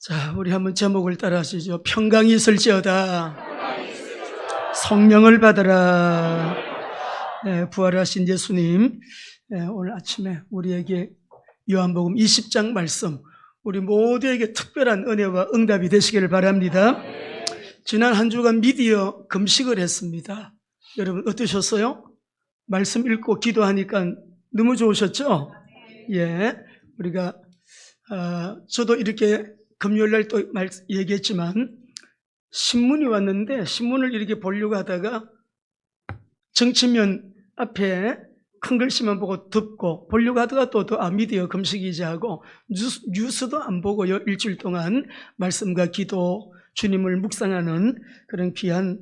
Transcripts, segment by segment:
자, 우리 한번 제목을 따라 하시죠. 평강이 있을지어다. 성령을 받아라. 네, 부활하신 예수님, 오늘 아침에 우리에게 요한복음 20장 말씀, 우리 모두에게 특별한 은혜와 응답이 되시기를 바랍니다. 지난 한 주간 미디어 금식을 했습니다. 여러분 어떠셨어요? 말씀 읽고 기도하니까 너무 좋으셨죠? 예, 우리가 저도 이렇게 금요일날 또 얘기했지만 신문이 왔는데 신문을 이렇게 보려고 하다가 정치면 앞에 큰 글씨만 보고 덮고 보려고 하다가 또 미디어 금식이지 하고 뉴스도 안 보고요. 일주일 동안 말씀과 기도, 주님을 묵상하는 그런 귀한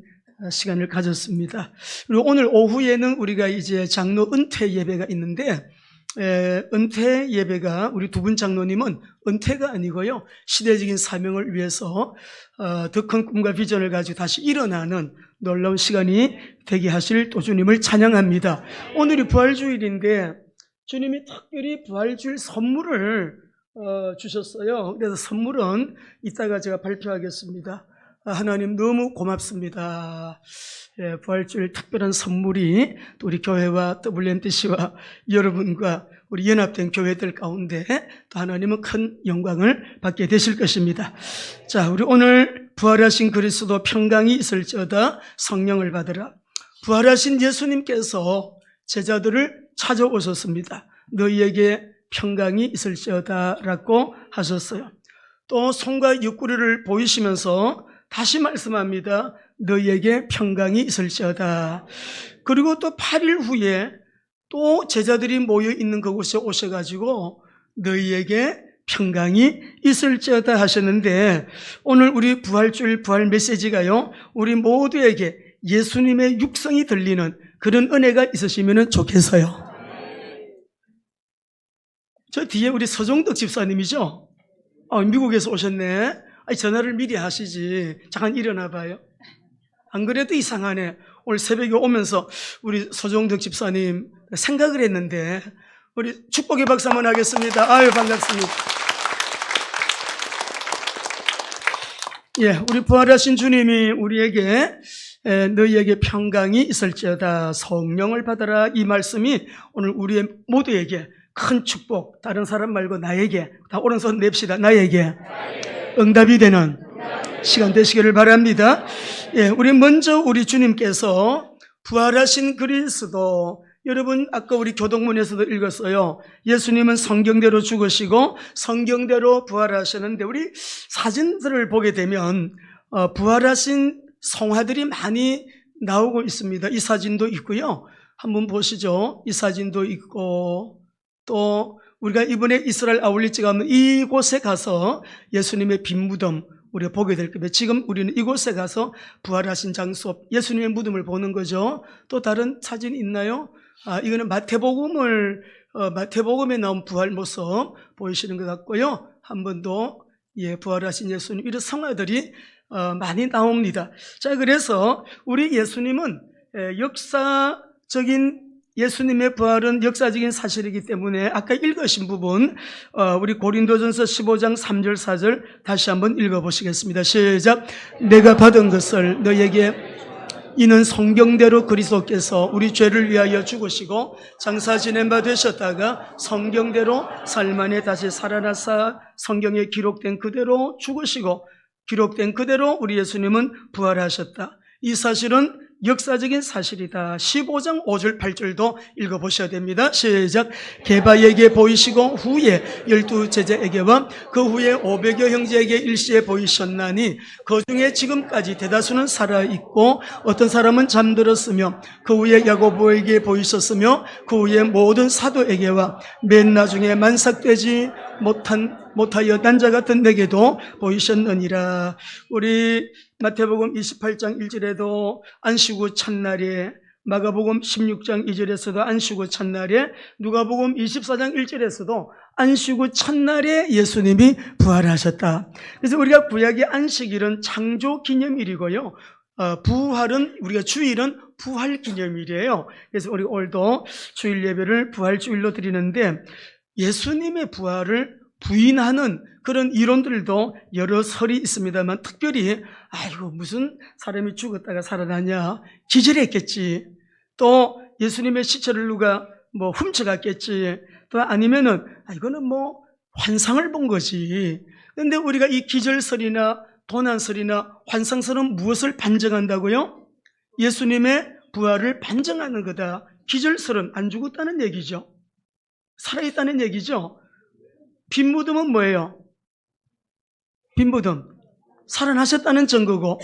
시간을 가졌습니다. 그리고 오늘 오후에는 우리가 이제 장로 은퇴 예배가 있는데 은퇴 예배가 우리 두 분 장로님은 은퇴가 아니고요, 시대적인 사명을 위해서 더 큰 꿈과 비전을 가지고 다시 일어나는 놀라운 시간이 되게 하실 또 주님을 찬양합니다. 오늘이 부활주일인데 주님이 특별히 부활주일 선물을 주셨어요. 그래서 선물은 이따가 제가 발표하겠습니다. 하나님 너무 고맙습니다. 부활주일 특별한 선물이 또 우리 교회와 WMTC와 여러분과 우리 연합된 교회들 가운데 또 하나님은 큰 영광을 받게 되실 것입니다. 자, 우리 오늘 부활하신 그리스도 평강이 있을지어다 성령을 받으라. 부활하신 예수님께서 제자들을 찾아오셨습니다. 너희에게 평강이 있을지어다 라고 하셨어요. 또 손과 옆구리를 보이시면서 다시 말씀합니다. 너희에게 평강이 있을지어다. 그리고 또 8일 후에 또 제자들이 모여 있는 그곳에 오셔가지고 너희에게 평강이 있을지어다 하셨는데, 오늘 우리 부활주일 부활 메시지가요, 우리 모두에게 예수님의 육성이 들리는 그런 은혜가 있으시면 좋겠어요. 저 뒤에 우리 서종덕 집사님이죠? 미국에서 오셨네. 전화를 미리 하시지. 잠깐 일어나 봐요. 안 그래도 이상하네. 오늘 새벽에 오면서 우리 서종덕 집사님 생각을 했는데 우리 축복의 박수 한번 하겠습니다. 아유, 반갑습니다. 예, 우리 부활하신 주님이 우리에게 너희에게 평강이 있을지어다 성령을 받아라, 이 말씀이 오늘 우리 모두에게 큰 축복, 다른 사람 말고 나에게, 다 오른손 냅시다. 나에게 응답이 되는 시간 되시기를 바랍니다. 예, 우리 먼저 우리 주님께서 부활하신 그리스도, 여러분 아까 우리 교동문에서도 읽었어요. 예수님은 성경대로 죽으시고 성경대로 부활하셨는데, 우리 사진들을 보게 되면 부활하신 성화들이 많이 나오고 있습니다. 이 사진도 있고요. 한번 보시죠. 이 사진도 있고, 또 우리가 이번에 이스라엘 아울리지가 없는 이곳에 가서 예수님의 빈 무덤 우리가 보게 될 겁니다. 지금 우리는 이곳에 가서 부활하신 장소, 예수님의 무덤을 보는 거죠. 또 다른 사진 있나요? 이거는 마태복음에 나온 부활 모습 보이시는 것 같고요. 한 번 더, 부활하신 예수님, 이런 성화들이 많이 나옵니다. 자, 그래서 우리 예수님은 역사적인, 예수님의 부활은 역사적인 사실이기 때문에 아까 읽으신 부분, 우리 고린도전서 15장 3절 4절 다시 한번 읽어보시겠습니다. 시작. 내가 받은 것을 너에게, 이는 성경대로 그리스도께서 우리 죄를 위하여 죽으시고 장사 지낸 바 되셨다가 성경대로 삶 안에 다시 살아나사 성경에 기록된 그대로 죽으시고 기록된 그대로 우리 예수님은 부활하셨다. 이 사실은 역사적인 사실이다. 15장 5절 8절도 읽어보셔야 됩니다. 시작. 게바에게 보이시고 후에 12 제자에게와 그 후에 500여 형제에게 일시에 보이셨나니 그 중에 지금까지 대다수는 살아있고 어떤 사람은 잠들었으며 그 후에 야고보에게 보이셨으며 그 후에 모든 사도에게와 맨 나중에 만삭되지 못하여 난자 같은 내게도 보이셨느니라. 우리 마태복음 28장 1절에도 안식 후 첫날에, 마가복음 16장 2절에서도 안식 후 첫날에, 누가복음 24장 1절에서도 안식 후 첫날에 예수님이 부활하셨다. 그래서 우리가 구약의 안식일은 창조 기념일이고요, 부활은, 우리가 주일은 부활 기념일이에요. 그래서 우리 오늘도 주일 예배를 부활주일로 드리는데, 예수님의 부활을 부인하는 그런 이론들도 여러 설이 있습니다만, 특별히 아이고 무슨 사람이 죽었다가 살아나냐, 기절했겠지, 또 예수님의 시체를 누가 뭐 훔쳐갔겠지, 또 아니면은 이거는 뭐 환상을 본 거지. 그런데 우리가 이 기절설이나 도난설이나 환상설은 무엇을 반증한다고요? 예수님의 부활을 반증하는 거다. 기절설은 안 죽었다는 얘기죠. 살아있다는 얘기죠. 빈 무덤은 뭐예요? 빈 무덤, 살아나셨다는 증거고,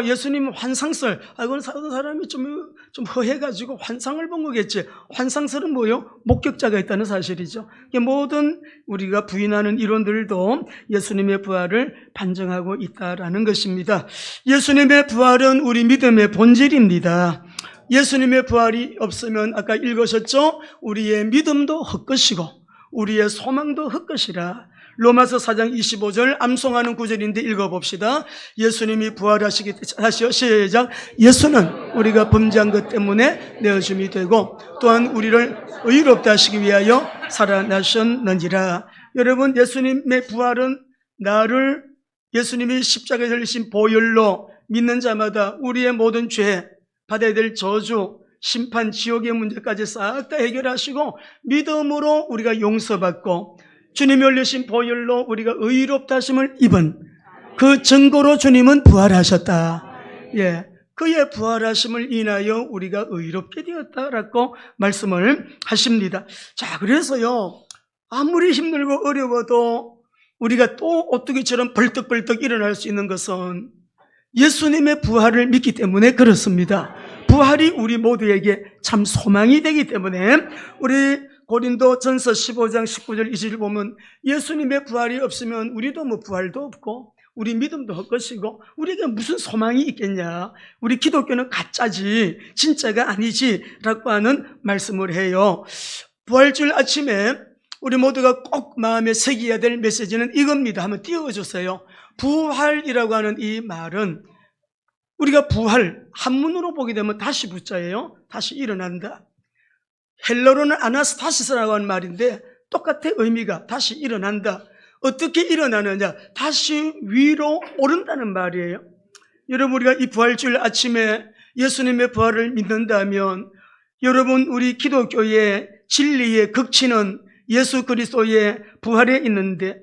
예수님 환상설, 이건 사람이 좀 허해가지고 환상을 본 거겠지. 환상설은 뭐예요? 목격자가 있다는 사실이죠. 모든 우리가 부인하는 이론들도 예수님의 부활을 반증하고 있다라는 것입니다. 예수님의 부활은 우리 믿음의 본질입니다. 예수님의 부활이 없으면 아까 읽으셨죠? 우리의 믿음도 헛것이고 우리의 소망도 헛것이라. 로마서 4장 25절 암송하는 구절인데 읽어봅시다. 예수님이 부활하시기, 다시요, 시작. 예수는 우리가 범죄한 것 때문에 내어줌이 되고 또한 우리를 의롭다 하시기 위하여 살아나셨느니라. 여러분, 예수님의 부활은 나를 예수님이 십자가에 달리신 보혈로 믿는 자마다 우리의 모든 죄, 받아야 될 저주, 심판, 지옥의 문제까지 싹 다 해결하시고 믿음으로 우리가 용서받고 주님이 흘리신 보혈로 우리가 의롭다 하심을 입은 그 증거로 주님은 부활하셨다. 예, 그의 부활하심을 인하여 우리가 의롭게 되었다라고 말씀을 하십니다. 자, 그래서요, 아무리 힘들고 어려워도 우리가 또 오뚜기처럼 벌떡벌떡 일어날 수 있는 것은 예수님의 부활을 믿기 때문에 그렇습니다. 부활이 우리 모두에게 참 소망이 되기 때문에 우리 고린도전서 15장 19절 20절 보면 예수님의 부활이 없으면 우리도 뭐 부활도 없고 우리 믿음도 헛것이고 우리에게 무슨 소망이 있겠냐, 우리 기독교는 가짜지 진짜가 아니지 라고 하는 말씀을 해요. 부활주일 아침에 우리 모두가 꼭 마음에 새겨야 될 메시지는 이겁니다. 한번 띄워주세요. 부활이라고 하는 이 말은 우리가 부활, 한문으로 보게 되면 다시 부자예요. 다시 일어난다. 헬러로는 아나스타시스라고 하는 말인데 똑같아. 의미가 다시 일어난다. 어떻게 일어나느냐, 다시 위로 오른다는 말이에요. 여러분, 우리가 이 부활주일 아침에 예수님의 부활을 믿는다면 여러분, 우리 기독교의 진리의 극치는 예수 그리스도의 부활에 있는데,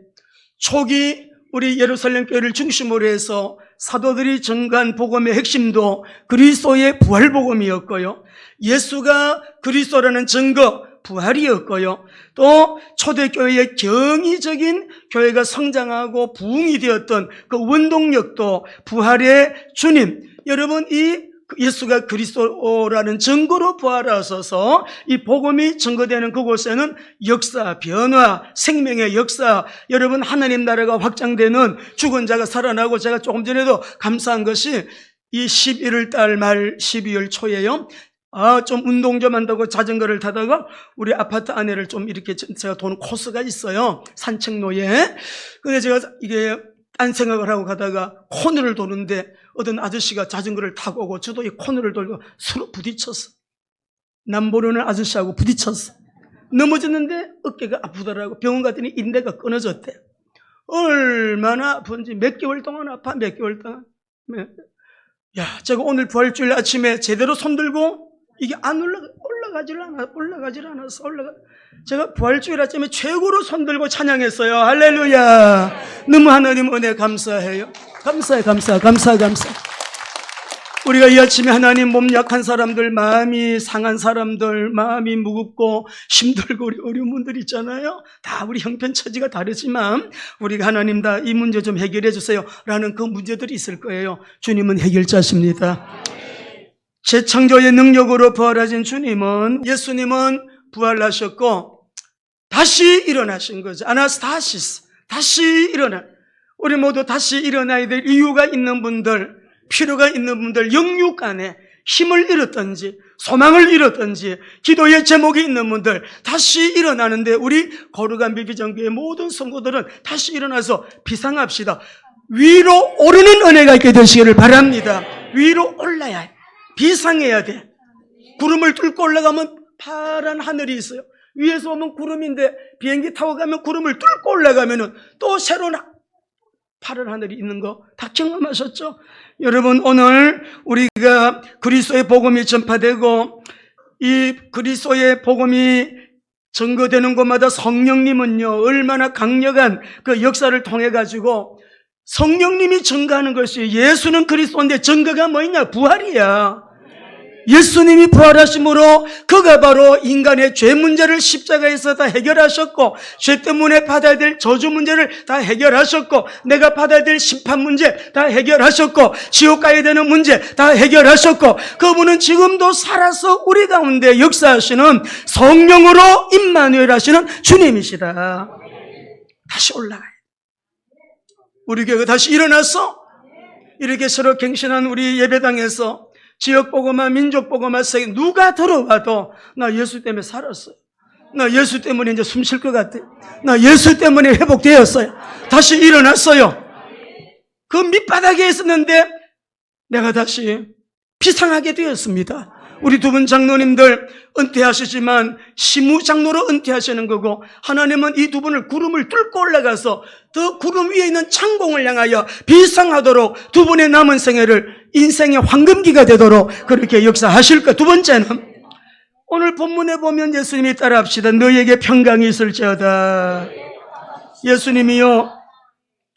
초기 우리 예루살렘 교회를 중심으로 해서 사도들이 전가한 복음의 핵심도 그리스도의 부활 복음이었고요, 예수가 그리스도라는 증거 부활이었고요, 또 초대교회의 경이적인 교회가 성장하고 부흥이 되었던 그 원동력도 부활의 주님. 여러분, 이 예수가 그리스도라는 증거로 부활하셔서 이 복음이 증거되는 그곳에는 역사, 변화, 생명의 역사, 여러분, 하나님 나라가 확장되는, 죽은 자가 살아나고, 제가 조금 전에도 감사한 것이 이 11월 달 말 12월 초에요, 좀 운동 좀 한다고 자전거를 타다가 우리 아파트 안에를 좀 이렇게 제가 도는 코스가 있어요. 산책로에. 근데 제가 이게 딴 생각을 하고 가다가 코너를 도는데 어떤 아저씨가 자전거를 타고 오고 저도 이 코너를 돌고 서로 부딪혔어. 남 모르는 아저씨하고 부딪혔어. 넘어졌는데 어깨가 아프더라고. 병원 갔더니 인대가 끊어졌대. 얼마나 아픈지, 몇 개월 동안 아파, 몇 개월 동안. 야, 제가 오늘 부활주일 아침에 제대로 손들고 이게 안 올라가질 않았어. 제가 부활주일 아침에 최고로 손들고 찬양했어요. 할렐루야. 너무 하나님 은혜 감사해요. 감사. 우리가 이 아침에 하나님, 몸 약한 사람들, 마음이 상한 사람들, 마음이 무겁고 힘들고 우리 어려운 분들 있잖아요. 다 우리 형편처지가 다르지만 우리가 하나님 다 이 문제 좀 해결해 주세요 라는 그 문제들이 있을 거예요. 주님은 해결자십니다. 재창조의 능력으로 부활하신 주님은, 예수님은 부활하셨고 다시 일어나신 거죠. 아나스타시스, 다시 일어나. 우리 모두 다시 일어나야 될 이유가 있는 분들, 필요가 있는 분들, 영육 안에 힘을 잃었던지 소망을 잃었던지 기도의 제목이 있는 분들, 다시 일어나는데 우리 거룩한 비비정교의 모든 성도들은 다시 일어나서 비상합시다. 위로 오르는 은혜가 있게 되시기를 바랍니다. 위로 올라야 해. 비상해야 돼. 구름을 뚫고 올라가면 파란 하늘이 있어요. 위에서 오면 구름인데 비행기 타고 가면 구름을 뚫고 올라가면은 또 새로운 파란 하늘이 있는 거 다 경험하셨죠? 여러분, 오늘 우리가 그리스도의 복음이 전파되고 이 그리스도의 복음이 증거되는 곳마다 성령님은요, 얼마나 강력한 그 역사를 통해 가지고 성령님이 증거하는 것이, 예수는 그리스도인데 증거가 뭐냐? 부활이야. 예수님이 부활하심으로 그가 바로 인간의 죄 문제를 십자가에서 다 해결하셨고, 죄 때문에 받아야 될 저주 문제를 다 해결하셨고, 내가 받아야 될 심판 문제 다 해결하셨고, 지옥 가야 되는 문제 다 해결하셨고, 그분은 지금도 살아서 우리 가운데 역사하시는 성령으로 임마누엘 하시는 주님이시다. 다시 올라가요. 우리 교회가 다시 일어났어? 이렇게 서로 갱신한 우리 예배당에서 지역복음화, 민족복음화, 세계 누가 들어와도 나 예수 때문에 살았어요. 나 예수 때문에 이제 숨 쉴 것 같아. 나 예수 때문에 회복되었어요. 다시 일어났어요. 그 밑바닥에 있었는데 내가 다시 비상하게 되었습니다. 우리 두 분 장로님들 은퇴하시지만 시무장로로 은퇴하시는 거고, 하나님은 이 두 분을 구름을 뚫고 올라가서 더 구름 위에 있는 창공을 향하여 비상하도록 두 분의 남은 생애를 인생의 황금기가 되도록 그렇게 역사하실 것. 두 번째는 오늘 본문에 보면 예수님이 따라합시다. 너희에게 평강이 있을지어다. 예수님이요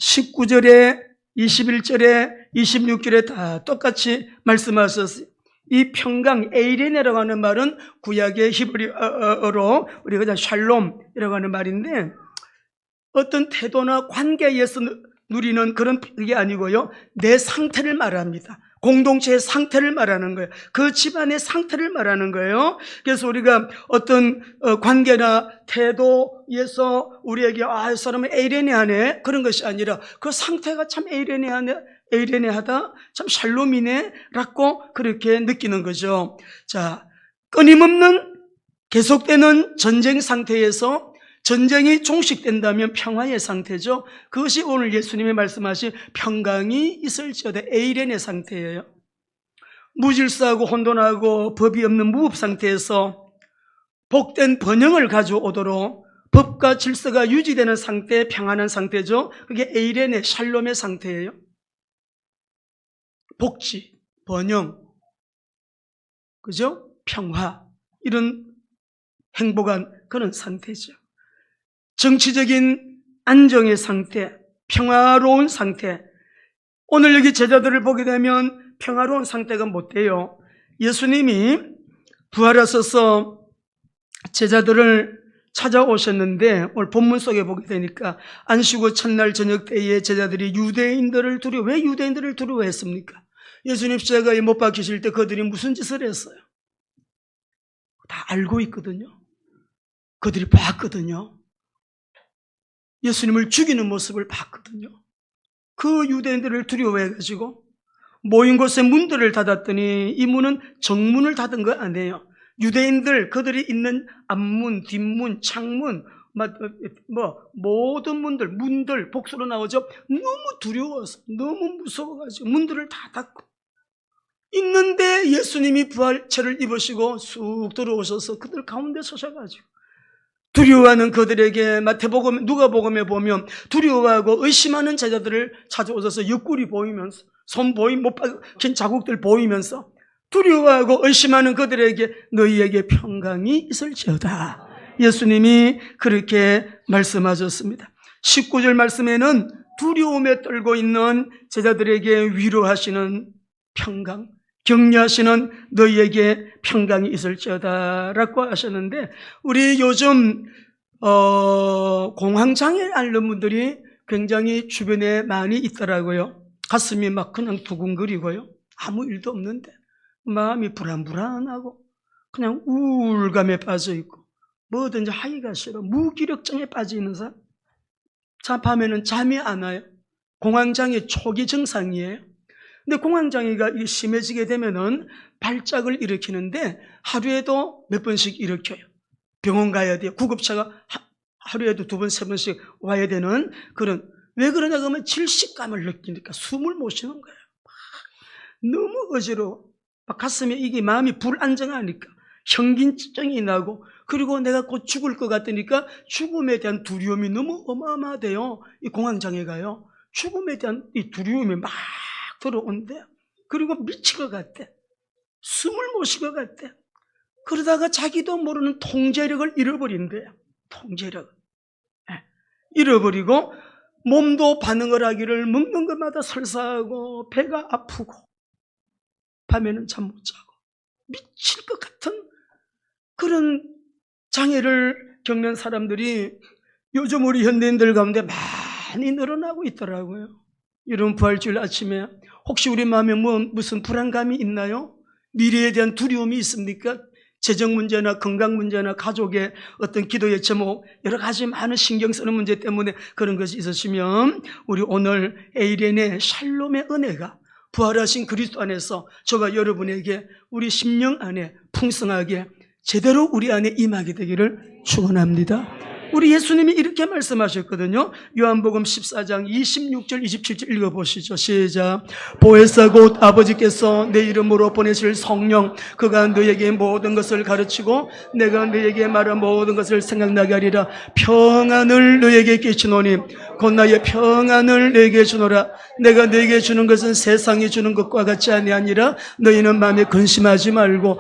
19절에 21절에 26절에 다 똑같이 말씀하셨어요. 이 평강, 에이레네라고 하는 말은 구약의 히브리어로 우리가 그냥 샬롬이라고 하는 말인데, 어떤 태도나 관계에서 누리는 그런 게 아니고요, 내 상태를 말합니다. 공동체의 상태를 말하는 거예요. 그 집안의 상태를 말하는 거예요. 그래서 우리가 어떤 관계나 태도에서 우리에게 이 사람은 에이레네하네, 그런 것이 아니라 그 상태가 참 에이레네하다, 참 샬롬이네 라고 그렇게 느끼는 거죠. 자, 끊임없는 계속되는 전쟁 상태에서 전쟁이 종식된다면 평화의 상태죠. 그것이 오늘 예수님이 말씀하신 평강이 있을지어다, 에이레네 상태예요. 무질서하고 혼돈하고 법이 없는 무법 상태에서 복된 번영을 가져오도록 법과 질서가 유지되는 상태, 평안한 상태죠. 그게 에이레네, 샬롬의 상태예요. 복지, 번영, 그죠? 평화, 이런 행복한 그런 상태죠. 정치적인 안정의 상태, 평화로운 상태. 오늘 여기 제자들을 보게 되면 평화로운 상태가 못 돼요. 예수님이 부활하셔서 제자들을 찾아오셨는데, 오늘 본문 속에 보게 되니까 안식구 첫날 저녁 때에 제자들이 유대인들을 왜 유대인들을 두려워했습니까? 예수님 십자가에 못 박히실 때 그들이 무슨 짓을 했어요? 다 알고 있거든요. 그들이 봤거든요. 예수님을 죽이는 모습을 봤거든요. 그 유대인들을 두려워해가지고 모인 곳에 문들을 닫았더니 이 문은 정문을 닫은 거 아니에요. 유대인들, 그들이 있는 앞문, 뒷문, 창문, 모든 문들 복수로 나오죠. 너무 두려워서, 너무 무서워가지고 문들을 다 닫고 있는데, 예수님이 부활체를 입으시고 쑥 들어오셔서 그들 가운데 서셔가지고 두려워하는 그들에게, 마태복음, 누가복음에 보면 두려워하고 의심하는 제자들을 찾아오셔서 옆구리 보이면서, 손 못 박힌 자국들 보이면서 두려워하고 의심하는 그들에게 너희에게 평강이 있을지어다. 예수님이 그렇게 말씀하셨습니다. 19절 말씀에는 두려움에 떨고 있는 제자들에게 위로하시는 평강, 격려하시는 너희에게 평강이 있을지어다 라고 하셨는데, 우리 요즘 공황장애 앓는 분들이 굉장히 주변에 많이 있더라고요. 가슴이 막 그냥 두근거리고요, 아무 일도 없는데 마음이 불안불안하고 그냥 우울감에 빠져있고 뭐든지 하기가 싫어, 무기력증에 빠져있는 사람. 자, 밤에는 잠이 안 와요. 공황장애 초기 증상이에요. 근데 공황장애가 심해지게 되면은 발작을 일으키는데 하루에도 몇 번씩 일으켜요. 병원 가야 돼요. 구급차가 하루에도 2번, 3번씩 와야 되는 그런. 왜 그러냐 그러면 질식감을 느끼니까 숨을 못 쉬는 거예요. 너무 어지러워. 가슴에 이게 마음이 불안정하니까 현긴증이 나고, 그리고 내가 곧 죽을 것 같으니까 죽음에 대한 두려움이 너무 어마어마하대요. 이 공황장애가요. 죽음에 대한 이 두려움이 막 들어온대. 그리고 미칠 것 같대. 숨을 못 쉴 것 같대. 그러다가 자기도 모르는 통제력을 잃어버린대요. 통제력. 잃어버리고 몸도 반응을 하기를 먹는 것마다 설사하고 배가 아프고 밤에는 잠 못 자고 미칠 것 같은 그런 장애를 겪는 사람들이 요즘 우리 현대인들 가운데 많이 늘어나고 있더라고요. 이런 부활주일 아침에 혹시 우리 마음에 무슨 불안감이 있나요? 미래에 대한 두려움이 있습니까? 재정 문제나 건강 문제나 가족의 어떤 기도의 제목, 여러 가지 많은 신경 쓰는 문제 때문에 그런 것이 있으시면 우리 오늘 에이렌의 샬롬의 은혜가 부활하신 그리스도 안에서 저와 여러분에게 우리 심령 안에 풍성하게 제대로 우리 안에 임하게 되기를 축원합니다. 우리 예수님이 이렇게 말씀하셨거든요. 요한복음 14장 26절 27절 읽어보시죠. 시작. 보혜사 곧 아버지께서 내 이름으로 보내실 성령, 그가 너에게 모든 것을 가르치고 내가 너에게 말한 모든 것을 생각나게 하리라. 평안을 너에게 끼치노니 곧 나의 평안을 너에게 주노라. 내가 너에게 주는 것은 세상이 주는 것과 같지 아니하니라. 너희는 마음에 근심하지 말고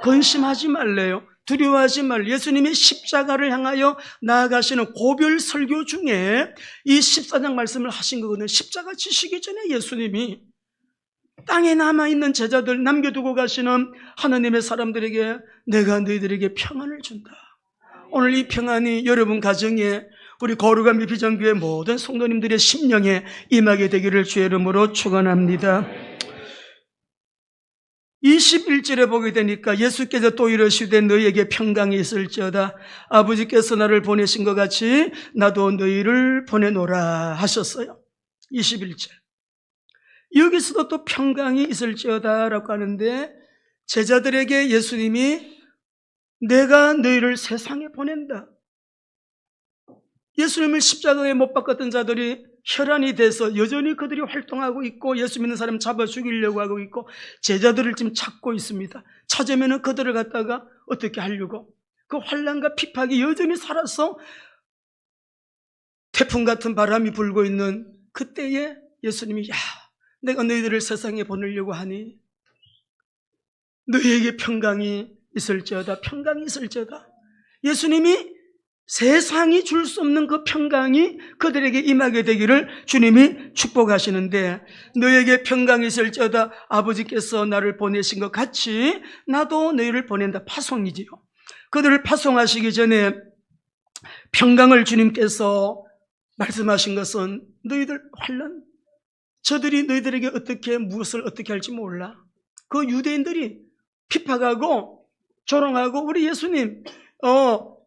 근심하지 말래요. 두려워하지 말. 예수님이 십자가를 향하여 나아가시는 고별 설교 중에 이 14장 말씀을 하신 거거든요. 십자가 지시기 전에 예수님이 땅에 남아있는 제자들 남겨두고 가시는 하나님의 사람들에게 내가 너희들에게 평안을 준다. 오늘 이 평안이 여러분 가정에 우리 거룩한 비전교회 모든 성도님들의 심령에 임하게 되기를 주의 이름으로 축원합니다. 21절에 보게 되니까 예수께서 또 이르시되 너희에게 평강이 있을지어다. 아버지께서 나를 보내신 것 같이 나도 너희를 보내노라 하셨어요. 21절. 여기서도 또 평강이 있을지어다 라고 하는데 제자들에게 예수님이 내가 너희를 세상에 보낸다. 예수님을 십자가에 못 박았던 자들이 혈안이 돼서 여전히 그들이 활동하고 있고 예수 믿는 사람 잡아 죽이려고 하고 있고 제자들을 지금 찾고 있습니다. 찾으면 그들을 갖다가 어떻게 하려고 그 환난과 핍박이 여전히 살아서 태풍 같은 바람이 불고 있는 그때에 예수님이 야 내가 너희들을 세상에 보내려고 하니 너희에게 평강이 있을지어다. 평강이 있을지어다. 예수님이 세상이 줄 수 없는 그 평강이 그들에게 임하게 되기를 주님이 축복하시는데 너에게 평강이 있을지어다. 아버지께서 나를 보내신 것 같이 나도 너희를 보낸다. 파송이지요. 그들을 파송하시기 전에 평강을 주님께서 말씀하신 것은 너희들 환난 저들이 너희들에게 무엇을 어떻게 할지 몰라. 그 유대인들이 핍박하고 조롱하고 우리 예수님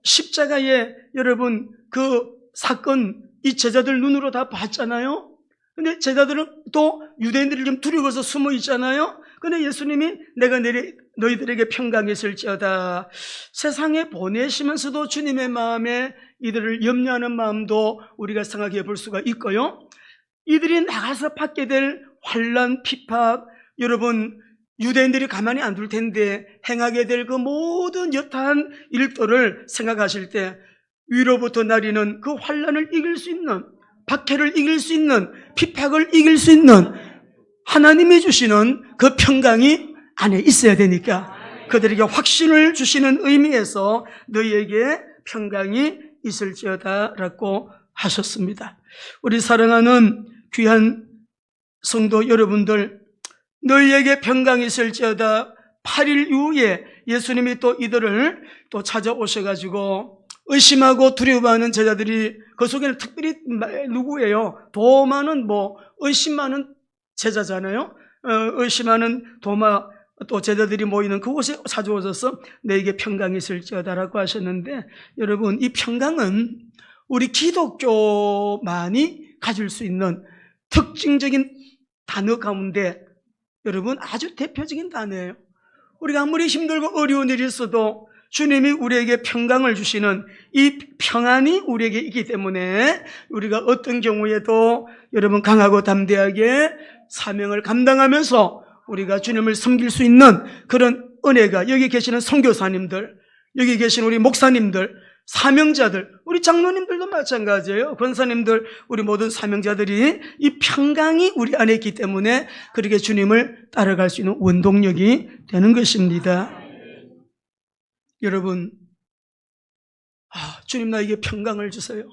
십자가에 여러분 그 사건 이 제자들 눈으로 다 봤잖아요. 근데 제자들은 또 유대인들이 좀 두려워서 숨어 있잖아요. 근데 예수님이 내가 너희들에게 평강이 있을지어다. 세상에 보내시면서도 주님의 마음에 이들을 염려하는 마음도 우리가 생각해 볼 수가 있고요. 이들이 나가서 받게 될 환난, 핍박, 여러분 유대인들이 가만히 안 둘 텐데 행하게 될 그 모든 여타한 일들을 생각하실 때 위로부터 나리는 그 환난을 이길 수 있는 박해를 이길 수 있는 핍박을 이길 수 있는 하나님이 주시는 그 평강이 안에 있어야 되니까 그들에게 확신을 주시는 의미에서 너희에게 평강이 있을지어다 라고 하셨습니다. 우리 사랑하는 귀한 성도 여러분들 너희에게 평강이 있을지어다. 8일 이후에 예수님이 또 이들을 또 찾아오셔가지고 의심하고 두려워하는 제자들이 그 속에는 특별히 누구예요? 도마는 의심 많은 제자잖아요. 의심하는 도마 또 제자들이 모이는 그곳에 찾아오셔서 너에게 평강이 있을지어다라고 하셨는데 여러분 이 평강은 우리 기독교만이 가질 수 있는 특징적인 단어 가운데 여러분 아주 대표적인 단어예요. 우리가 아무리 힘들고 어려운 일이 있어도 주님이 우리에게 평강을 주시는 이 평안이 우리에게 있기 때문에 우리가 어떤 경우에도 여러분 강하고 담대하게 사명을 감당하면서 우리가 주님을 섬길 수 있는 그런 은혜가 여기 계시는 선교사님들, 여기 계신 우리 목사님들, 사명자들, 우리 장로님들도 마찬가지예요. 권사님들, 우리 모든 사명자들이 이 평강이 우리 안에 있기 때문에 그렇게 주님을 따라갈 수 있는 원동력이 되는 것입니다. 여러분, 주님 나에게 평강을 주세요.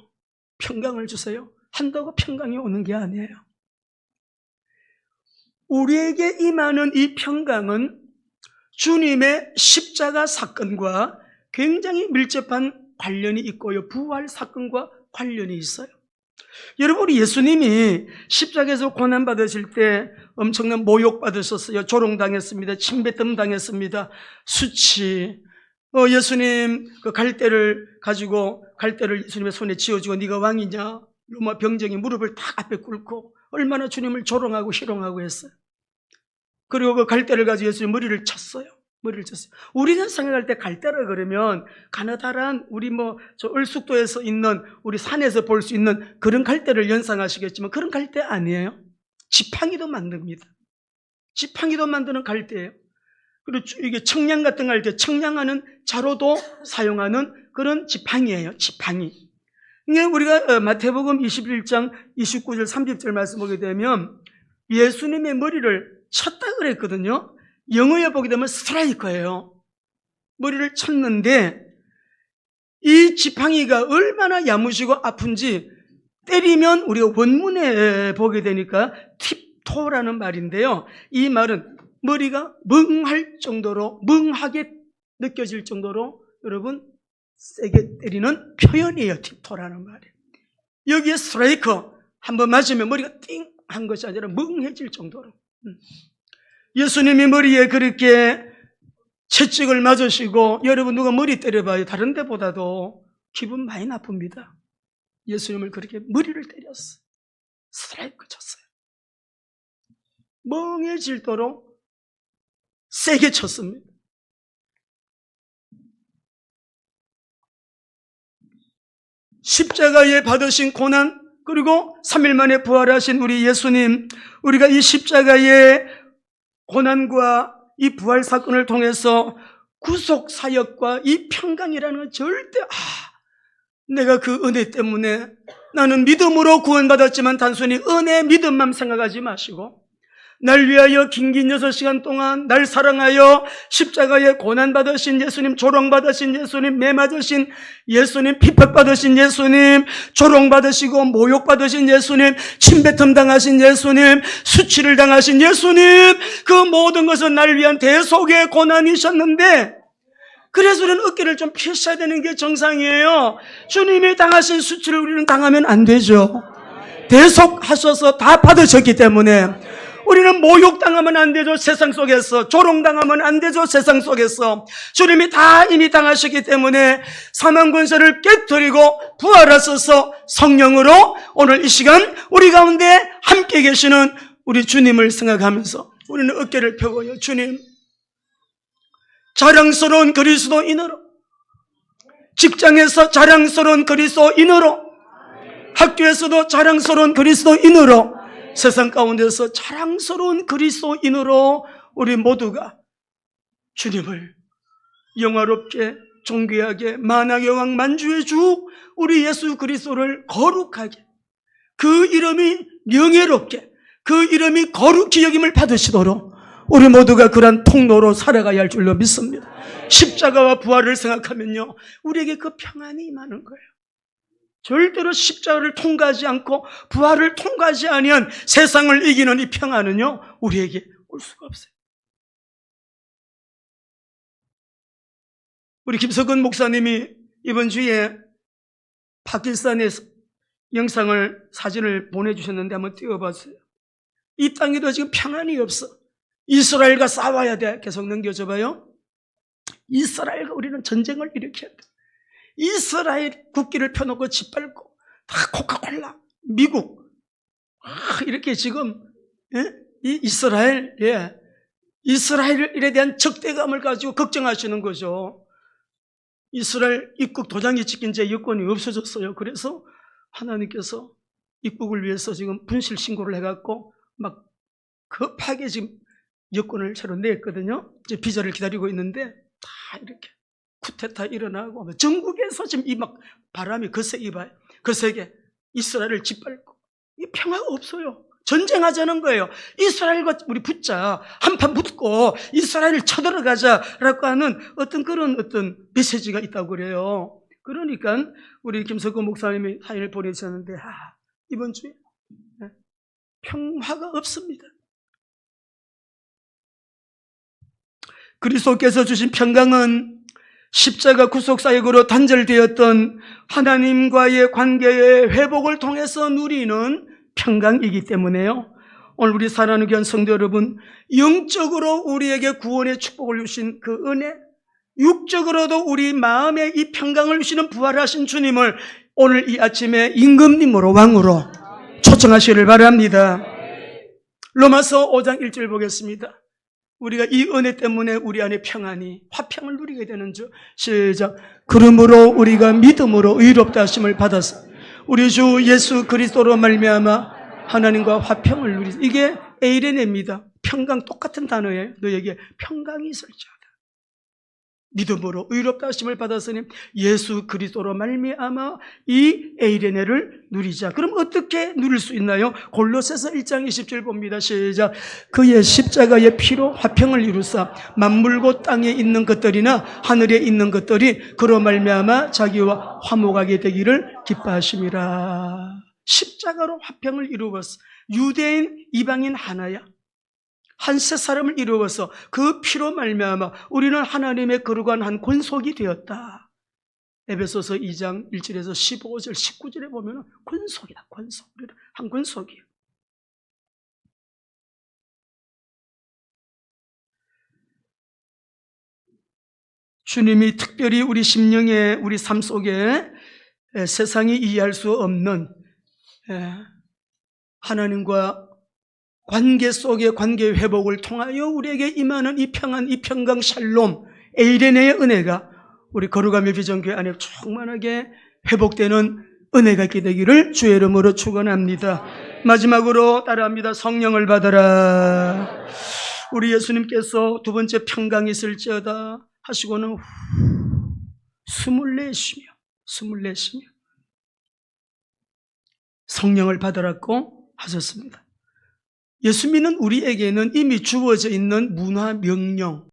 평강을 주세요. 한다고 평강이 오는 게 아니에요. 우리에게 임하는 이 평강은 주님의 십자가 사건과 굉장히 밀접한 관련이 있고요. 부활 사건과 관련이 있어요. 여러분, 우리 예수님이 십자가에서 고난받으실 때 엄청난 모욕받으셨어요. 조롱당했습니다. 침뱉음 당했습니다. 수치. 예수님 그 갈대를 가지고 갈대를 예수님의 손에 쥐어주고 네가 왕이냐? 로마 병정이 무릎을 딱 앞에 꿇고 얼마나 주님을 조롱하고 희롱하고 했어요. 그리고 그 갈대를 가지고 예수님 머리를 쳤어요. 머리를 쳤어요. 우리는 생각할 때 갈대라 그러면 가느다란 우리 저 을숙도에서 있는 우리 산에서 볼 수 있는 그런 갈대를 연상하시겠지만 그런 갈대 아니에요. 지팡이도 만듭니다. 지팡이도 만드는 갈대예요. 그리고 이게 청량 같은 갈대, 청량하는 자로도 사용하는 그런 지팡이예요. 지팡이. 이게 우리가 마태복음 21장 29절 30절 말씀 보게 되면 예수님의 머리를 쳤다 그랬거든요. 영어에 보게 되면 스트라이커예요. 머리를 쳤는데 이 지팡이가 얼마나 야무지고 아픈지 때리면 우리가 원문에 보게 되니까 팁토라는 말인데요. 이 말은 머리가 멍할 정도로, 멍하게 느껴질 정도로 여러분 세게 때리는 표현이에요. 팁토라는 말이. 여기에 스트라이커 한번 맞으면 머리가 띵 한 것이 아니라 멍해질 정도로. 예수님이 머리에 그렇게 채찍을 맞으시고, 여러분 누가 머리 때려봐요. 다른 데보다도 기분 많이 나쁩니다. 예수님을 그렇게 머리를 때렸어요. 스트라이크 쳤어요. 멍해질도록 세게 쳤습니다. 십자가에 받으신 고난, 그리고 3일 만에 부활하신 우리 예수님, 우리가 이 십자가의 고난과 이 부활 사건을 통해서 구속 사역과 이 평강이라는 건 절대 내가 그 은혜 때문에 나는 믿음으로 구원받았지만 단순히 은혜 믿음만 생각하지 마시고 날 위하여 긴긴 6시간 동안 날 사랑하여 십자가에 고난받으신 예수님, 조롱받으신 예수님, 매맞으신 예수님, 핍박받으신 예수님, 조롱받으시고 모욕받으신 예수님, 침뱉음 당하신 예수님, 수치를 당하신 예수님, 그 모든 것은 날 위한 대속의 고난이셨는데 그래서 우리는 어깨를 좀 펴셔야 되는 게 정상이에요. 주님이 당하신 수치를 우리는 당하면 안 되죠. 대속하셔서 다 받으셨기 때문에 우리는 모욕당하면 안 되죠. 세상 속에서 조롱당하면 안 되죠. 세상 속에서 주님이 다 이미 당하셨기 때문에 사망 권세를 깨뜨리고 부활하셔서 성령으로 오늘 이 시간 우리 가운데 함께 계시는 우리 주님을 생각하면서 우리는 어깨를 펴고요. 주님, 자랑스러운 그리스도인으로, 직장에서 자랑스러운 그리스도인으로, 학교에서도 자랑스러운 그리스도인으로, 세상 가운데서 자랑스러운 그리스도인으로 우리 모두가 주님을 영화롭게, 존귀하게, 만왕의 왕, 만주의 주 우리 예수 그리스도를 거룩하게, 그 이름이 명예롭게, 그 이름이 거룩히 여김을 받으시도록 우리 모두가 그런 통로로 살아가야 할 줄로 믿습니다. 십자가와 부활을 생각하면요, 우리에게 그 평안이 임하는 거예요. 절대로 십자가를 통과하지 않고 부활을 통과하지 아니한 세상을 이기는 이 평안은요, 우리에게 올 수가 없어요. 우리 김석근 목사님이 이번 주에 파키스탄에서 사진을 보내주셨는데 한번 띄워봤어요. 이 땅에도 지금 평안이 없어. 이스라엘과 싸워야 돼. 계속 넘겨줘봐요. 이스라엘과 우리는 전쟁을 일으켜야 돼. 이스라엘 국기를 펴놓고 짓밟고 다 코카콜라, 미국 이렇게 지금 이 이스라엘에 대한 적대감을 가지고 걱정하시는 거죠. 이스라엘 입국 도장이 찍힌 제 여권이 없어졌어요. 그래서 하나님께서 입국을 위해서 지금 분실 신고를 해갖고 막 급하게 지금 여권을 새로 냈거든요. 이제 비자를 기다리고 있는데 다 이렇게 쿠데타 일어나고 전국에서 지금 이 막 바람이 거세 입어요. 거세게 이스라엘을 짓밟고 이 평화가 없어요. 전쟁하자는 거예요. 이스라엘과 우리 붙자, 한판 붙고 이스라엘을 쳐들어가자라고 하는 그런 메시지가 있다고 그래요. 그러니까 우리 김석호 목사님이 사연을 보내주셨는데 이번 주에 평화가 없습니다. 그리스도께서 주신 평강은 십자가 구속사역으로 단절되었던 하나님과의 관계의 회복을 통해서 누리는 평강이기 때문에요. 오늘 우리 사랑하는 귀한 성도 여러분, 영적으로 우리에게 구원의 축복을 주신 그 은혜, 육적으로도 우리 마음에 이 평강을 주시는 부활하신 주님을 오늘 이 아침에 임금님으로 왕으로 초청하시기를 바랍니다. 로마서 5장 1절 보겠습니다. 우리가 이 은혜 때문에 우리 안에 평안이 화평을 누리게 되는 줄. 시작. 그러므로 우리가 믿음으로 의롭다 하심을 받아서 우리 주 예수 그리스도로 말미암아 하나님과 화평을 누리자. 이게 에이레네입니다. 평강 똑같은 단어예요. 너에게 평강이 있을지어다. 믿음으로 의롭다 하심을 받았으니 예수 그리스도로 말미암아 이 에이레네를 누리자. 그럼 어떻게 누릴 수 있나요? 골로새서 1장 20절 봅니다. 시작. 그의 십자가의 피로 화평을 이루사 만물고 땅에 있는 것들이나 하늘에 있는 것들이 그로 말미암아 자기와 화목하게 되기를 기뻐하심이라. 십자가로 화평을 이루었어. 유대인 이방인 하나야. 한 세 사람을 이루어서 그 피로 말미암아 우리는 하나님의 거룩한 한 권속이 되었다. 에베소서 2장 1절에서 15절 19절에 보면 권속이다. 권속. 우리는 한 권속이에요. 주님이 특별히 우리 심령에 우리 삶 속에 세상이 이해할 수 없는 하나님과 관계 속의 관계 회복을 통하여 우리에게 임하는 이 평안, 이 평강, 샬롬, 에이레네의 은혜가 우리 거룩함의 비전교회 안에 충만하게 회복되는 은혜가 있게 되기를 주의 이름으로 축원합니다. 마지막으로 따라합니다. 성령을 받아라. 우리 예수님께서 두 번째 평강이 있을지어다 하시고는 숨을 내쉬며 성령을 받으라고 하셨습니다. 예수 믿는 우리에게는 이미 주어져 있는 문화 명령,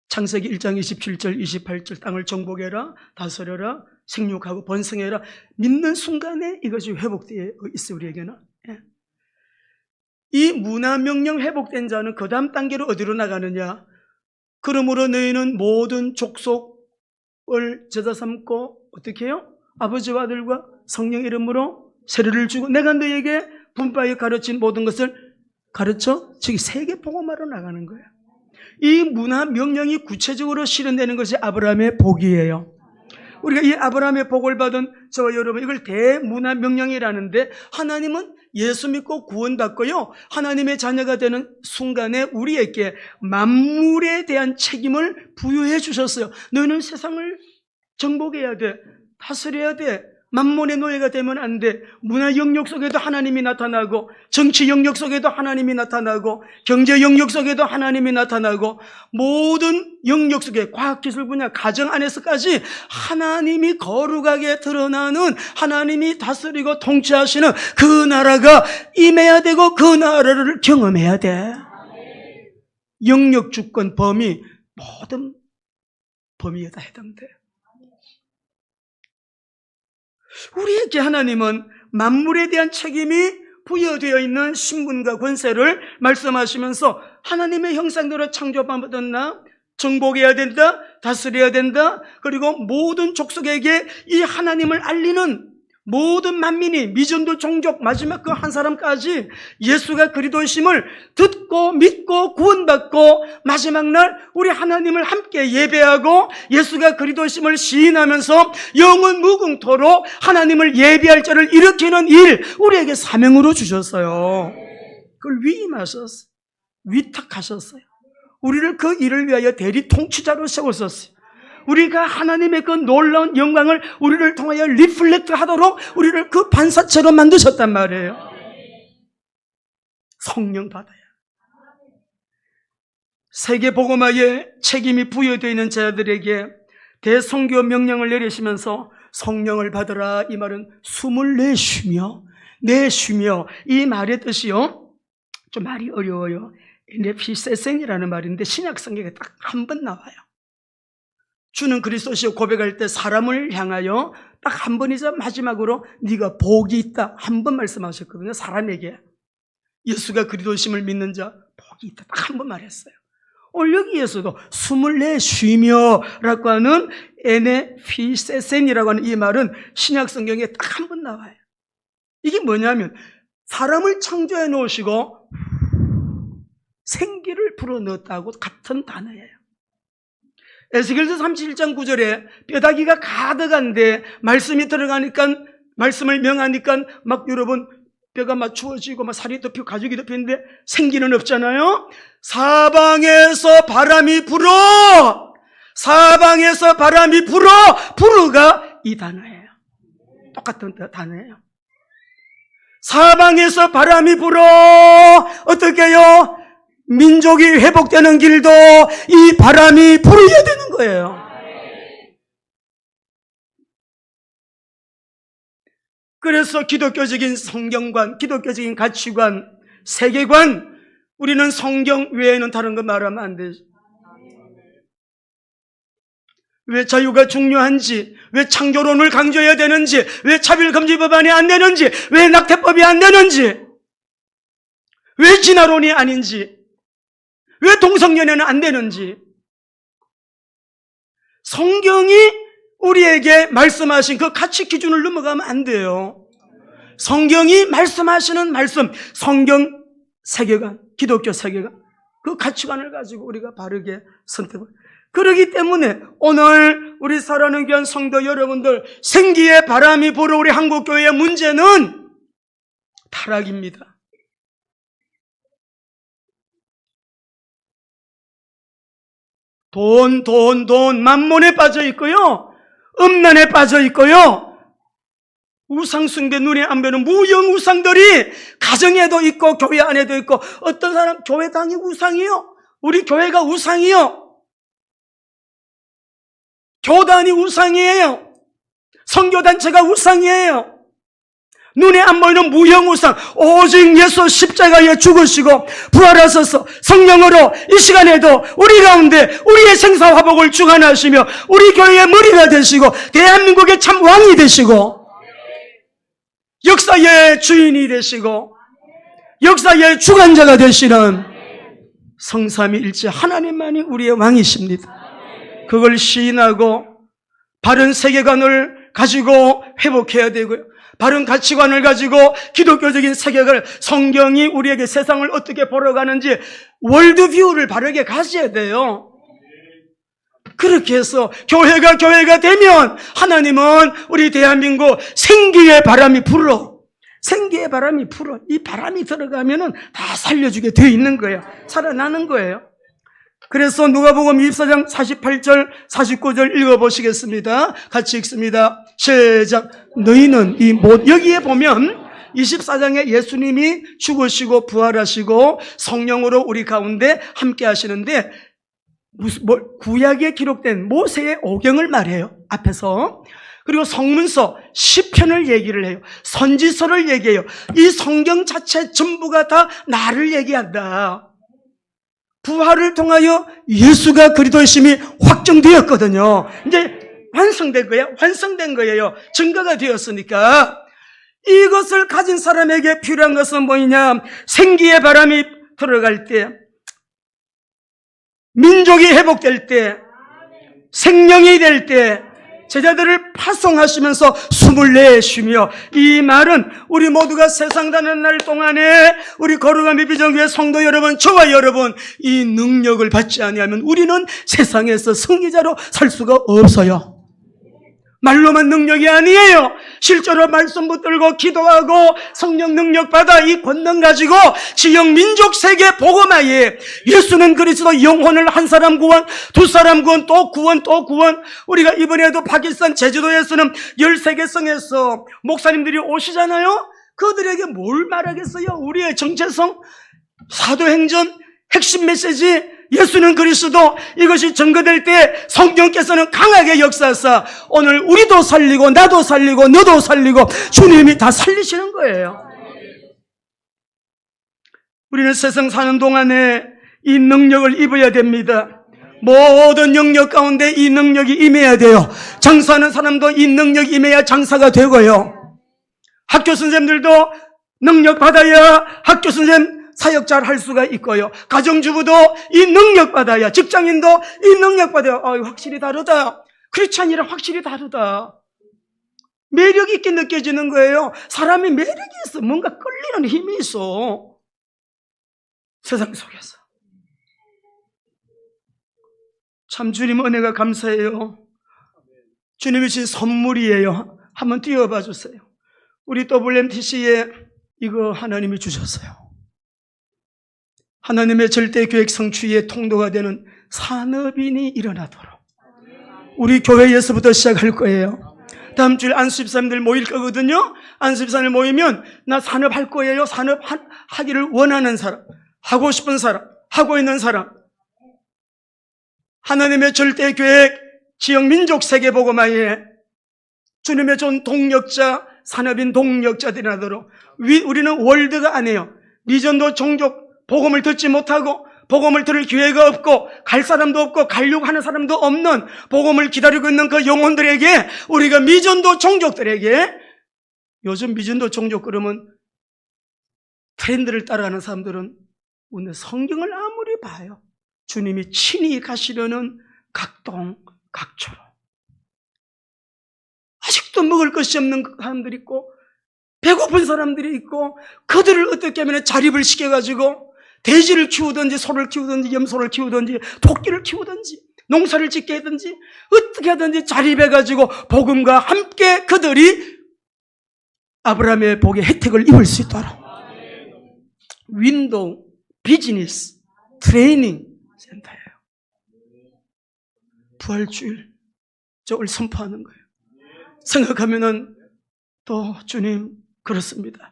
창세기 1장 27절 28절 땅을 정복해라, 다스려라, 생육하고 번성해라. 믿는 순간에 이것이 회복되어 있어. 우리에게는 이 문화 명령 회복된 자는 그 다음 단계로 어디로 나가느냐. 그러므로 너희는 모든 족속을 제자 삼고 어떻게 해요? 아버지와 아들과 성령 이름으로 세례를 주고 내가 너희에게 분파에 가르친 모든 것을 가르쳐 저기 세계 복음화로 나가는 거예요. 이 문화 명령이 구체적으로 실현되는 것이 아브라함의 복이에요. 우리가 이 아브라함의 복을 받은 저와 여러분, 이걸 대문화 명령이라는데, 하나님은 예수 믿고 구원받고요, 하나님의 자녀가 되는 순간에 우리에게 만물에 대한 책임을 부여해 주셨어요. 너희는 세상을 정복해야 돼, 다스려야 돼, 만몬의 노예가 되면 안 돼. 문화 영역 속에도 하나님이 나타나고, 정치 영역 속에도 하나님이 나타나고, 경제 영역 속에도 하나님이 나타나고, 모든 영역 속에 과학기술 분야, 가정 안에서까지 하나님이 거룩하게 드러나는, 하나님이 다스리고 통치하시는 그 나라가 임해야 되고, 그 나라를 경험해야 돼. 영역 주권 범위, 모든 범위에 다 해당돼. 우리에게 하나님은 만물에 대한 책임이 부여되어 있는 신분과 권세를 말씀하시면서 하나님의 형상대로 창조받은 나 정복해야 된다, 다스려야 된다, 그리고 모든 족속에게 이 하나님을 알리는 모든 만민이, 미전도 종족, 마지막 그 한 사람까지 예수가 그리스도이심을 듣고 믿고 구원받고, 마지막 날 우리 하나님을 함께 예배하고 예수가 그리스도이심을 시인하면서 영원 무궁토록 하나님을 예배할 자를 일으키는 일, 우리에게 사명으로 주셨어요. 그걸 위임하셨어요. 위탁하셨어요. 우리를 그 일을 위하여 대리 통치자로 세웠었어요. 우리가 하나님의 그 놀라운 영광을 우리를 통하여 리플렉트 하도록 우리를 그 반사체로 만드셨단 말이에요. 성령 받아야. 세계 복음화에 책임이 부여되어 있는 자들에게 대선교 명령을 내리시면서 성령을 받으라, 이 말은 숨을 내쉬며 이 말의 뜻이요, 좀 말이 어려워요. 에네피세센이라는 말인데 신약 성경에 딱 한 번 나와요. 주는 그리스도시요 고백할 때 사람을 향하여 딱 한 번이자 마지막으로 네가 복이 있다 한 번 말씀하셨거든요. 사람에게 예수가 그리스도심을 믿는 자 복이 있다 딱 한 번 말했어요. 오늘 여기에서도 숨을 내쉬며 라고 하는 에네피세센이라고 하는 이 말은 신약 성경에 딱 한 번 나와요. 이게 뭐냐면 사람을 창조해 놓으시고 생기를 불어넣었다고 같은 단어예요. 에스겔서 37장 9절에 뼈다귀가 가득한데 말씀이 들어가니까, 말씀을 명하니까 막 여러분 뼈가 막 추워지고 막 살이 덮이고 가죽이 덮이는데 생기는 없잖아요. 사방에서 바람이 불어, 사방에서 바람이 불어, 불어가 이 단어예요. 똑같은 단어예요. 사방에서 바람이 불어, 어떻게 해요? 민족이 회복되는 길도 이 바람이 불어야 되는 거예요. 그래서 기독교적인 성경관, 기독교적인 가치관, 세계관, 우리는 성경 외에는 다른 거 말하면 안 되죠. 왜 자유가 중요한지, 왜 창조론을 강조해야 되는지, 왜 차별금지법안이 안 되는지, 왜 낙태법이 안 되는지, 왜 진화론이 아닌지, 왜 동성연애는 안 되는지, 성경이 우리에게 말씀하신 그 가치 기준을 넘어가면 안 돼요. 성경이 말씀하시는 말씀, 성경 세계관, 기독교 세계관, 그 가치관을 가지고 우리가 바르게 선택을. 그렇기 때문에 오늘 우리 사랑하는 귀한 성도 여러분들, 생기의 바람이 불어 우리 한국교회의 문제는 타락입니다. 돈, 만몬에 빠져 있고요, 음란에 빠져 있고요, 우상숭배, 눈에 안 보이는 무형 우상들이 가정에도 있고 교회 안에도 있고, 어떤 사람 교회당이 우상이요, 우리 교회가 우상이요, 교단이 우상이에요, 선교단체가 우상이에요. 눈에 안 보이는 무형 우상, 오직 예수 십자가에 죽으시고 부활하셔서 성령으로 이 시간에도 우리 가운데 우리의 생사화복을 주관하시며 우리 교회의 머리가 되시고 대한민국의 참 왕이 되시고 역사의 주인이 되시고 역사의 주관자가 되시는 성삼위일체 하나님만이 우리의 왕이십니다. 그걸 시인하고 바른 세계관을 가지고 회복해야 되고요, 바른 가치관을 가지고 기독교적인 세계관을, 성경이 우리에게 세상을 어떻게 보러 가는지 월드뷰를 바르게 가져야 돼요. 그렇게 해서 교회가 되면 하나님은 우리 대한민국 생기의 바람이 불어, 생기의 바람이 불어, 이 바람이 들어가면은 다 살려주게 되어 있는 거예요. 살아나는 거예요. 그래서 누가복음 24장 48절 49절 읽어보시겠습니다. 같이 읽습니다. 시작. 너희는 여기에 보면 24장에 예수님이 죽으시고 부활하시고 성령으로 우리 가운데 함께 하시는데, 구약에 기록된 모세의 오경을 말해요, 앞에서. 그리고 성문서, 시편을 얘기를 해요. 선지서를 얘기해요. 이 성경 자체 전부가 다 나를 얘기한다. 부활을 통하여 예수가 그리스도이심이 확정되었거든요. 이제 완성된 거예요. 증거가 되었으니까. 이것을 가진 사람에게 필요한 것은 뭐냐? 생기의 바람이 들어갈 때, 민족이 회복될 때, 생명이 될 때, 제자들을 파송하시면서 숨을 내쉬며, 이 말은 우리 모두가 세상 사는 날 동안에 우리 거룩한 비전교회 성도 여러분, 저와 여러분, 이 능력을 받지 아니하면 우리는 세상에서 승리자로 살 수가 없어요. 말로만 능력이 아니에요. 실제로 말씀 붙들고 기도하고 성령 능력 받아 이 권능 가지고 지역 민족 세계 복음화에 예수는 그리스도 영혼을 한 사람 구원, 두 사람 구원, 또 구원, 또 구원. 우리가 이번에도 파키스탄 제주도에서는 13개 성에서 목사님들이 오시잖아요. 그들에게 뭘 말하겠어요? 우리의 정체성, 사도행전 핵심 메시지, 예수는 그리스도, 이것이 증거될 때 성령께서는 강하게 역사하사 오늘 우리도 살리고 나도 살리고 너도 살리고 주님이 다 살리시는 거예요. 우리는 세상 사는 동안에 이 능력을 입어야 됩니다. 모든 영역 가운데 이 능력이 임해야 돼요. 장사하는 사람도 이 능력이 임해야 장사가 되고요. 학교 선생님들도 능력 받아야 학교 선생님 사역자를 할 수가 있고요. 가정주부도 이 능력 받아야, 직장인도 이 능력 받아야. 확실히 다르다. 크리스찬이랑 확실히 다르다. 매력 있게 느껴지는 거예요. 사람이 매력이 있어. 뭔가 끌리는 힘이 있어. 세상 속에서. 참 주님 은혜가 감사해요. 주님이 주신 선물이에요. 한번 띄워봐 주세요. 우리 WMTC에 이거 하나님이 주셨어요. 하나님의 절대 계획 성취의 통로가 되는 산업인이 일어나도록 우리 교회에서부터 시작할 거예요. 다음 주일 안수집사님들 모일 거거든요. 안수집사님들 모이면 나 산업할 거예요. 산업하기를 원하는 사람, 하고 싶은 사람, 하고 있는 사람, 하나님의 절대 계획 지역 민족 세계복음화에 주님의 좋은 동력자, 산업인 동력자들이 나도록. 우리는 월드가 아니에요. 미전도 종족 복음을 듣지 못하고 복음을 들을 기회가 없고 갈 사람도 없고 가려고 하는 사람도 없는 복음을 기다리고 있는 그 영혼들에게, 우리가 미전도 종족들에게, 요즘 미전도 종족 그러면 트렌드를 따라가는 사람들은 오늘 성경을 아무리 봐요, 주님이 친히 가시려는 각동 각초로 아직도 먹을 것이 없는 사람들이 있고 배고픈 사람들이 있고, 그들을 어떻게 하면 자립을 시켜가지고 돼지를 키우든지 소를 키우든지 염소를 키우든지 토끼를 키우든지 농사를 짓게 하든지 어떻게 하든지 자립해가지고 복음과 함께 그들이 아브라함의 복의 혜택을 입을 수 있도록 윈도우 비즈니스 트레이닝 센터예요. 부활주일 저걸 선포하는 거예요. 생각하면은 또 주님 그렇습니다.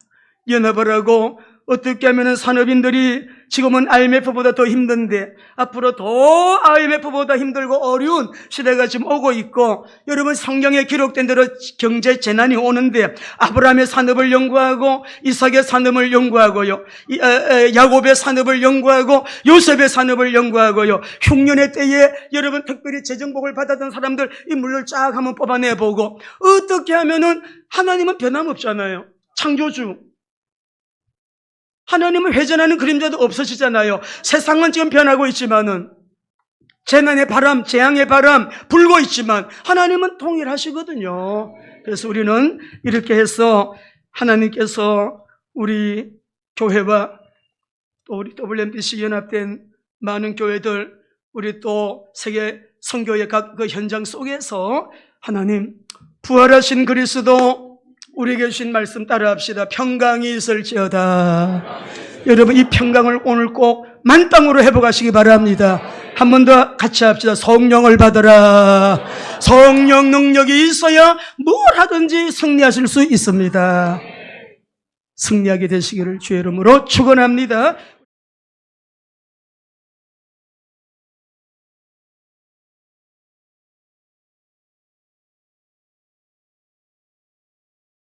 연합을 하고 어떻게 하면은 산업인들이 지금은 IMF보다 더 힘든데 앞으로 더 IMF보다 힘들고 어려운 시대가 지금 오고 있고, 여러분 성경에 기록된 대로 경제 재난이 오는데 아브라함의 산업을 연구하고 이삭의 산업을 연구하고요, 야곱의 산업을 연구하고 요셉의 산업을 연구하고요, 흉년의 때에 여러분 특별히 재정복을 받았던 사람들 인물을 쫙 한번 뽑아내보고, 어떻게 하면은 하나님은 변함없잖아요. 창조주 하나님은 회전하는 그림자도 없으시잖아요. 세상은 지금 변하고 있지만은, 재난의 바람, 재앙의 바람 불고 있지만 하나님은 통일하시거든요. 그래서 우리는 이렇게 해서 하나님께서 우리 교회와 또 우리 WMTC 연합된 많은 교회들, 우리 또 세계 선교의 각 그 현장 속에서 하나님 부활하신 그리스도 우리에게 주신 말씀 따라합시다. 평강이 있을지어다. 여러분 이 평강을 오늘 꼭 만땅으로 회복하시기 바랍니다. 한 번 더 같이 합시다. 성령을 받으라. 성령 능력이 있어야 뭘 하든지 승리하실 수 있습니다. 승리하게 되시기를 주의 이름으로 축원합니다.